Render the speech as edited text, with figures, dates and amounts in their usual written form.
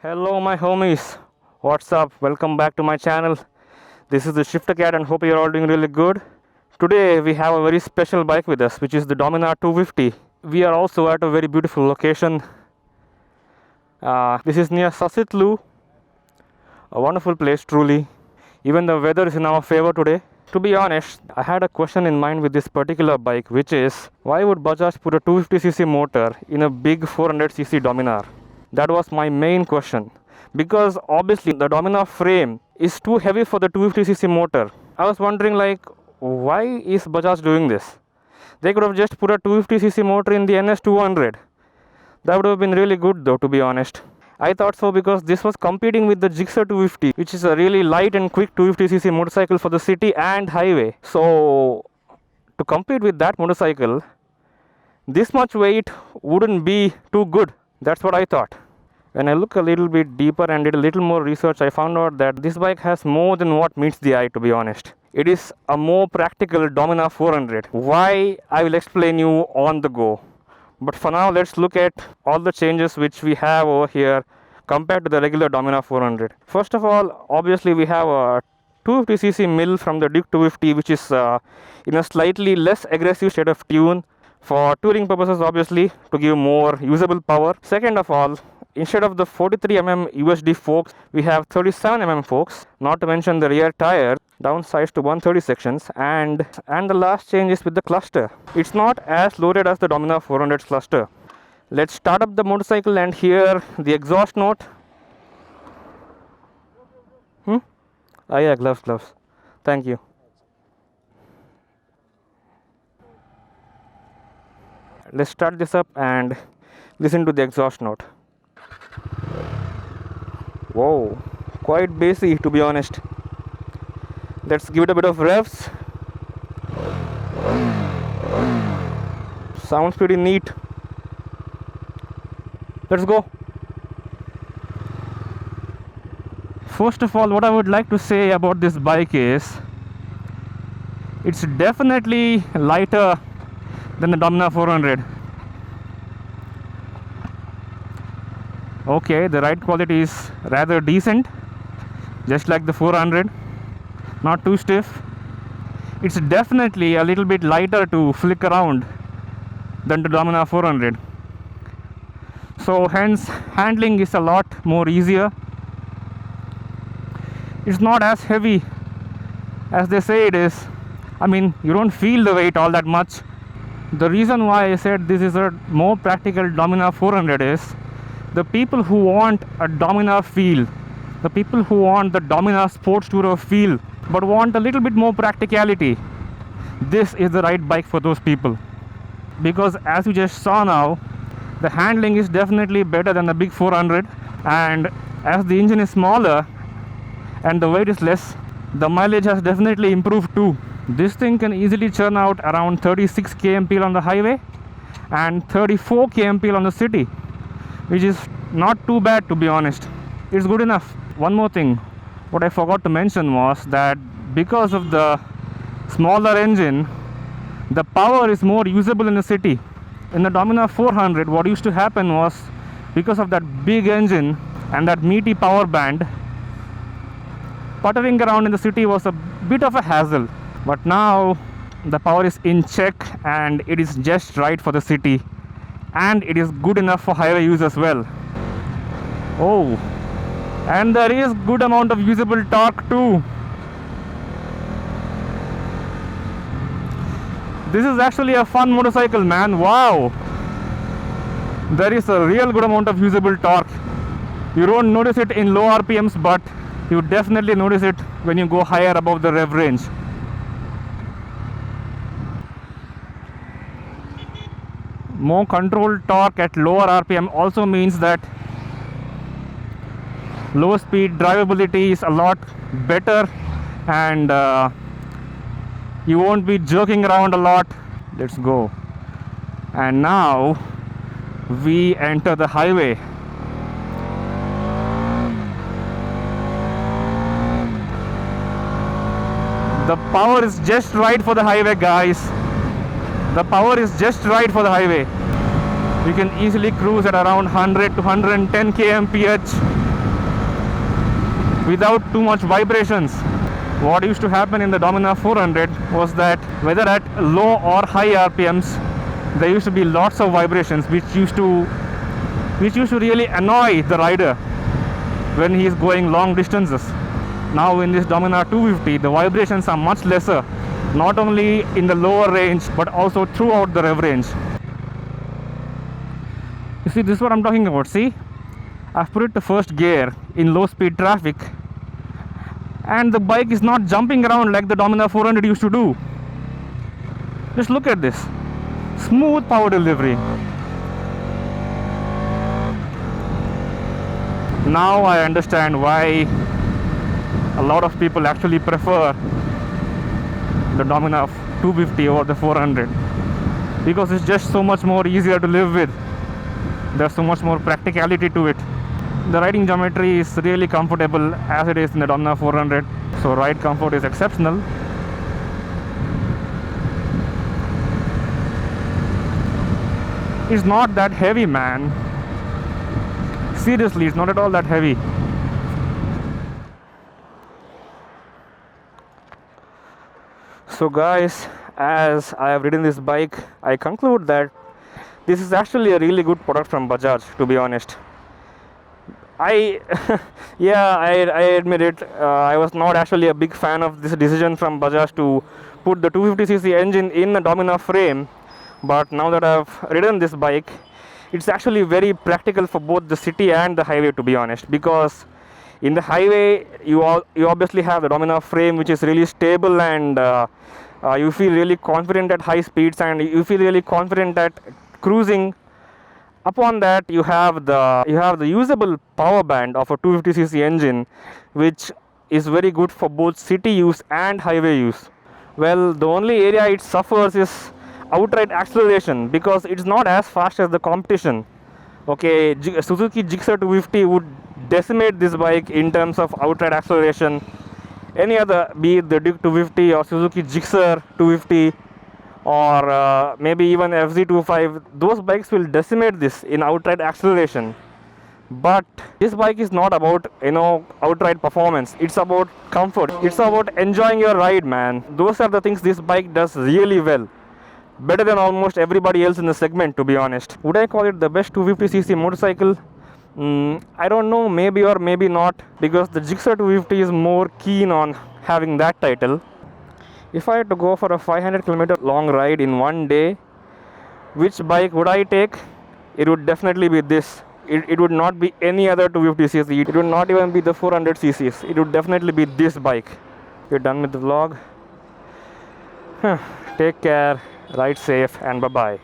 Hello my homies, what's up? Welcome back to my channel. This is the Shiftercat and hope you're all doing really good. Today we have a very special bike with us, which is the Dominar 250. We are also at a very beautiful location. This is near Sasitlu, a wonderful place truly. Even the weather is in our favor today. To be honest, I had a question in mind with this particular bike, which is why would Bajaj put a 250cc motor in a big 400cc Dominar? That was my main question, because obviously the Dominar frame is too heavy for the 250cc motor. I was wondering, like, why is Bajaj doing this? They could have just put a 250cc motor in the NS200. That would have been really good though, to be honest. I thought so because this was competing with the Gixxer 250, which is a really light and quick 250cc motorcycle for the city and highway. So to compete with that motorcycle, this much weight wouldn't be too good. That's what I thought. When I look a little bit deeper and did a little more research, I found out that this bike has more than what meets the eye, to be honest. It is a more practical Dominar 400. Why? I will explain you on the go. But for now, let's look at all the changes which we have over here compared to the regular Dominar 400. First of all, obviously we have a 250cc mill from the Duke 250, which is in a slightly less aggressive state of tune for touring purposes, obviously, to give more usable power. Second of all, instead of the 43mm USD forks, we have 37mm forks, not to mention the rear tire downsized to 130 sections, and the last change is with the cluster. It's not as loaded as the Dominar 400's cluster. Let's start up the motorcycle and hear the exhaust note. Ah yeah, gloves. Thank you. Let's start this up and listen to the exhaust note. Whoa, quite bassy, to be honest. Let's give it a bit of revs. Sounds pretty neat. Let's go. First of all, what I would like to say about this bike is it's definitely lighter than the Dominar 400. Okay, the ride quality is rather decent, just like the 400, not too stiff. It's definitely a little bit lighter to flick around than the Dominar 400. So hence, handling is a lot more easier. It's not as heavy as they say it is. I mean, you don't feel the weight all that much. The reason why I said this is a more practical Dominar 400 is the people who want a Dominar feel, the people who want the Dominar sports tourer feel, but want a little bit more practicality, this is the right bike for those people. Because as you just saw now, the handling is definitely better than the big 400, and as the engine is smaller and the weight is less, the mileage has definitely improved too. This thing can easily churn out around 36 kmpl on the highway and 34 kmpl on the city, which is not too bad, to be honest. It's good enough. One more thing, what I forgot to mention was that because of the smaller engine, the power is more usable in the city. In the Dominar 400, what used to happen was, because of that big engine and that meaty power band, puttering around in the city was a bit of a hassle. But now the power is in check and it is just right for the city, and it is good enough for highway use as well. Oh, and there is good amount of usable torque too. This is actually a fun motorcycle, man. Wow, there is a real good amount of usable torque. You don't notice it in low RPMs, but you definitely notice it when you go higher above the rev range. More controlled torque at lower RPM also means that low speed drivability is a lot better, and you won't be jerking around a lot. Let's go. And now we enter the highway. The power is just right for the highway, guys. The power is just right for the highway. You can easily cruise at around 100 to 110 kmph without too much vibrations. What used to happen in the Dominar 400 was that whether at low or high RPMs, there used to be lots of vibrations which used to really annoy the rider when he is going long distances. Now in this Dominar 250, the vibrations are much lesser, not only in the lower range but also throughout the rev range. You see, this is what I'm talking about. See, I've put it to first gear in low speed traffic, and the bike is not jumping around like the Dominar 400 used to do. Just look at this. Smooth power delivery. Now I understand why a lot of people actually prefer the Dominar 250 over the 400, because it's just so much more easier to live with. There's so much more practicality to it. The riding geometry is really comfortable as it is in the Dominar 400, so ride comfort is exceptional. It's not that heavy, man. Seriously, it's not at all that heavy. So guys, as I have ridden this bike, I conclude that this is actually a really good product from Bajaj, to be honest. I admit it, I was not actually a big fan of this decision from Bajaj to put the 250cc engine in the Dominar frame, but now that I've ridden this bike, it's actually very practical for both the city and the highway, to be honest, because in the highway you obviously have the Dominar frame, which is really stable, and you feel really confident at high speeds, and you feel really confident at cruising. Upon that, you have the usable power band of a 250cc engine, which is very good for both city use and highway use. Well, the only area it suffers is outright acceleration, because it's not as fast as the competition. Okay, Suzuki Gixxer 250 would decimate this bike in terms of outright acceleration. Any other, be it the Duke 250 or Suzuki Gixxer 250 or maybe even FZ25, those bikes will decimate this in outright acceleration. But this bike is not about, outright performance. It's about comfort. It's about enjoying your ride, man. Those are the things this bike does really well. Better than almost everybody else in the segment, to be honest. Would I call it the best 250cc motorcycle? I don't know, maybe or maybe not, because the Gixxer 250 is more keen on having that title. If I had to go for a 500km long ride in one day, which bike would I take? It would definitely be this. It would not be any other 250cc. It would not even be the 400cc's. It would definitely be this bike. We're done with the vlog. Take care, ride safe, and bye-bye.